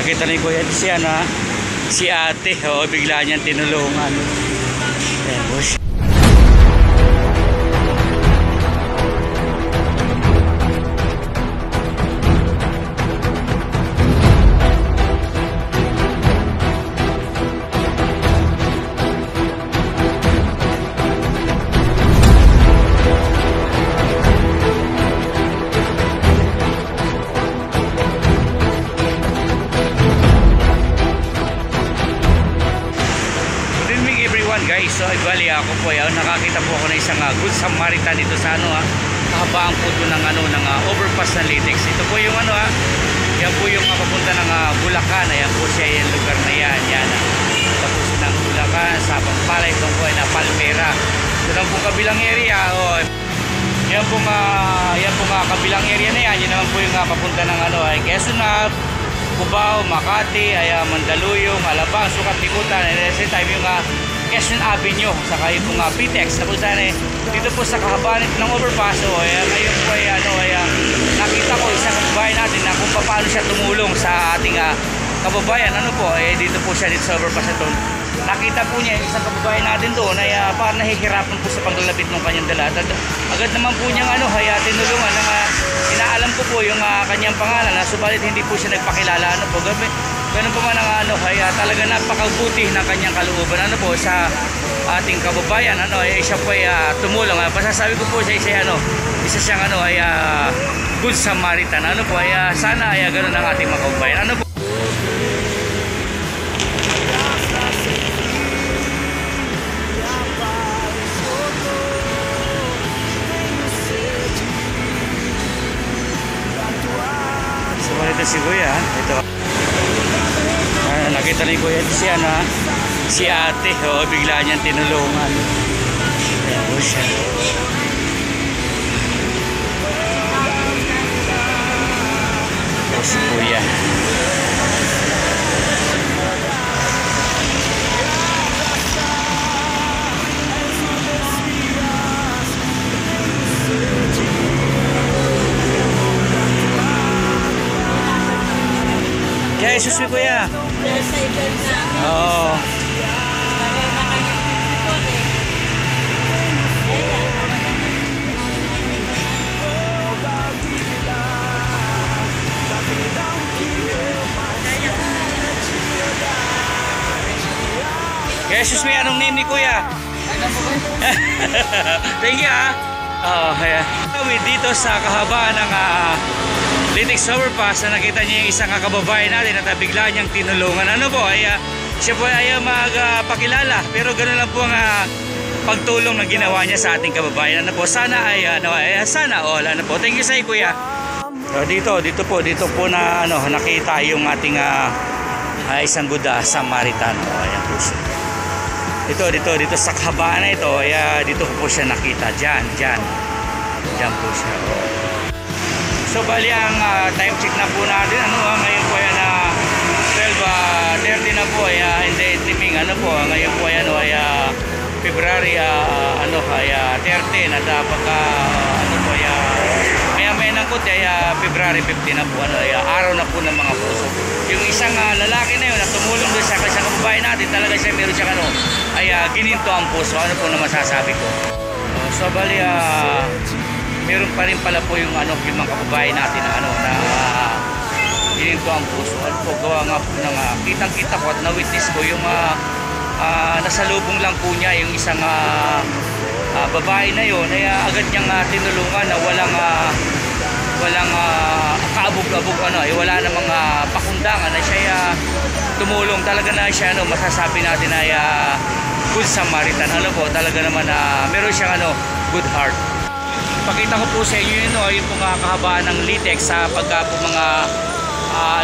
nakita ni Kuya siya na si ate, bigla niyang tinulungan. Ayan, boss. Guys, so bali ako po nakakita po ako ng isang Good Samaritan dito sa kahabaan po ito ng ng overpass ng Litex. Ito po yung yan po yung papunta ng Bulacan. Ayan po siya yung lugar na yan. Tapos ng Bulacan sa Pampalay, ito po ay na Palmera. Ito lang po kabilang area. Yan po kabilang area na yan. Yan naman po yung papunta ng Quezon, Cubao, Makati, Mandaluyong, Alabang, Sukat, Likutan. And at the same time yung Quezon Avenue, saka yung PTEX na po sana dito po sa kahabaan ng overpass. Ngayon po nakita ko isang kababayan natin na kung paano siya tumulong sa ating kababayan. Dito po siya dito sa overpass ito. Nakita po niya yung isang kababayan natin doon ay parang nahihirapan po sa paglalapit ng kanyang dala. Agad naman po niyang tinulungan ng inaalam ko po yung kanyang pangalan, subalit hindi po siya nagpakilala. Ganun po man talaga napakabuti ng kanyang kalooban sa ating kababayan. Siya po ay tumulong. Pasasabi ko po siya isa siyang Good Samaritan. Sana ganun ang ating mga kababayan. Ito si Kuya, ito. Nakita ni Kuya siya na si ate, bigla niyang tinulungan. Ayan po siya. Ito si Kuya. Kaya Jesus mi Kuya. Oo. Kaya Jesus mi, anong name ni Kuya? Thank you dito sa kahabaan ng Litex overpass na nakita niya yung isang kababayan natin at bigla niyang tinulungan. Siya po ay magpakilala, pero ganoon lang po ang pagtulong na ginawa niya sa ating kababayan. Sana sana all. Thank you sa iyo, Kuya. Dito po na nakita yung ating isang Good Samaritan. Ayan po siya. Dito sa kahabaan na ito, dito po siya nakita. Diyan po siya. So bali ang time check na po natin ngayon po na 12:30 na po hindi timing ngayon po February 13 at pagka may nangkot February 15 na po araw na po ng mga puso. Yung isang lalaki na yun na tumulong doon sa isang kababayan natin, talaga siya meron siya gininto ang puso. Po na masasabi ko. So bali meron pa rin pala po yung yung mga kababayan natin na gininto ang puso. Gawa nga po ng kitang-kita ko at na-witness ko yung nasalubong lang po niya yung isang babae na yun agad niyang tinulungan na walang kaabog-abog wala namang pakundangan na siya tumulong talaga na siya masasabi natin ay Good Samaritan. Talaga naman meron siyang good heart. Pakita ko po sa inyo yung kahabaan ng Litex sa pagka po mga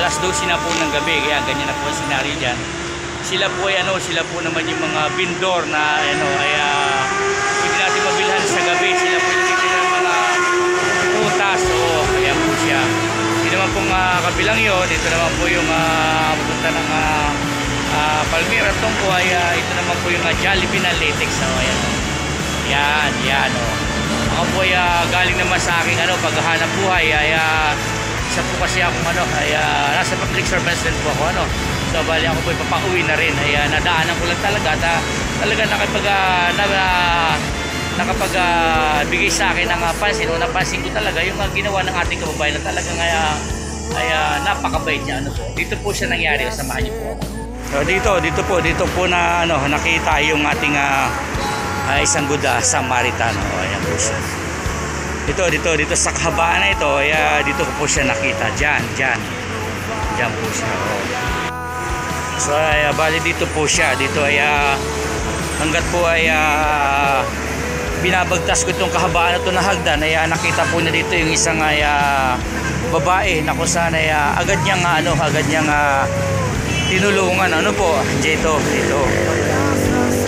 alas 12 na po ng gabi. Kaya ganyan na po ang senaryo dyan. Sila po naman yung mga vendor na hindi natin mabilhan sa gabi. Sila po yung titinda ng mga putas. Kaya po siya. Hindi naman pong kabilang yun. Ito naman po yung punta ng Palmera. Itong po ito naman po yung Jollibee na Litex. Yan. Ako po galing naman sa aking paghahanap buhay isa po kasi ako nasa public service din po ako so bali ako po ipapauwi na rin nadaanan ko lang talaga talaga nakapag-bigay sa akin ng pansin o napansin ko talaga yung ginawa ng ating kababayan na talaga napakabait niya dito po siya nangyari samahan niyo po so dito po na nakita yung ating isang good Samaritano ayan po siya dito sa kahabaan na ito dito ko po siya nakita dyan po siya so bali dito po siya hanggat po binabagtas ko itong kahabaan na ito na hagdan nakita po na dito yung isang babae na kung saan agad niyang tinulungan po dito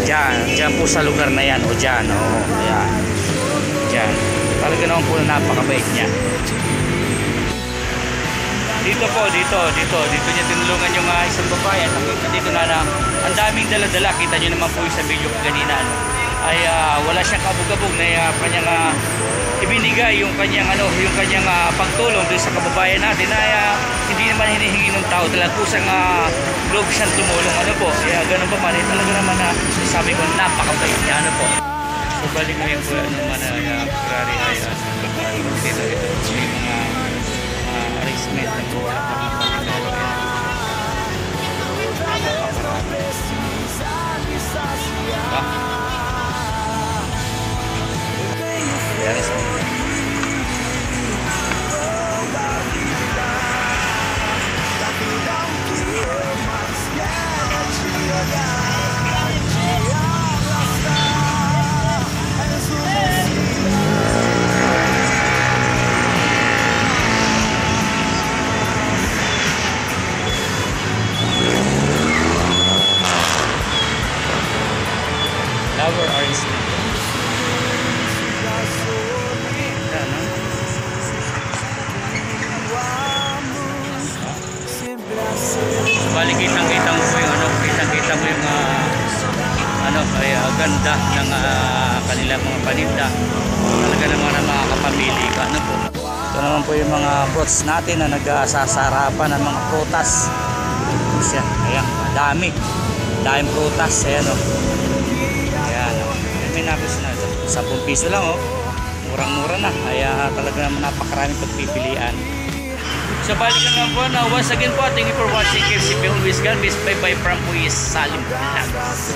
dyan po sa lugar na yan dyan talaga naman po napakabait niya dito niya tinulungan yung isang babae at nakita dito na ang daming dala-dala kita nyo naman po yung sa video ko kanina wala siyang kabog-kabog na kanyang ibinigay yung kanyang pagtulong doon sa kababayan natin hindi naman hinihingi ng tao talaga kusang loob siyang tumulong ganun pa man talaga naman sabi ko napakabait niya so balik ngayon po Ferrari dito yung mga arrangement ng po Flower arrangement. Bali kitang-kita mo po yung kitang-kita mo yung ganda ng kanilang mga paninda. Talaga naman na makakapamili ka po. Ito naman po yung mga fruits natin na nagsasarapan ng mga prutas. Ayan, daming prutas. Ayan may nabos na ito 10 piso lang murang-mura na talaga naman napakaraming pagpipilian. So balikan lang po once again po thank you for watching KFC Always God. Best bye from Salim Vlogs.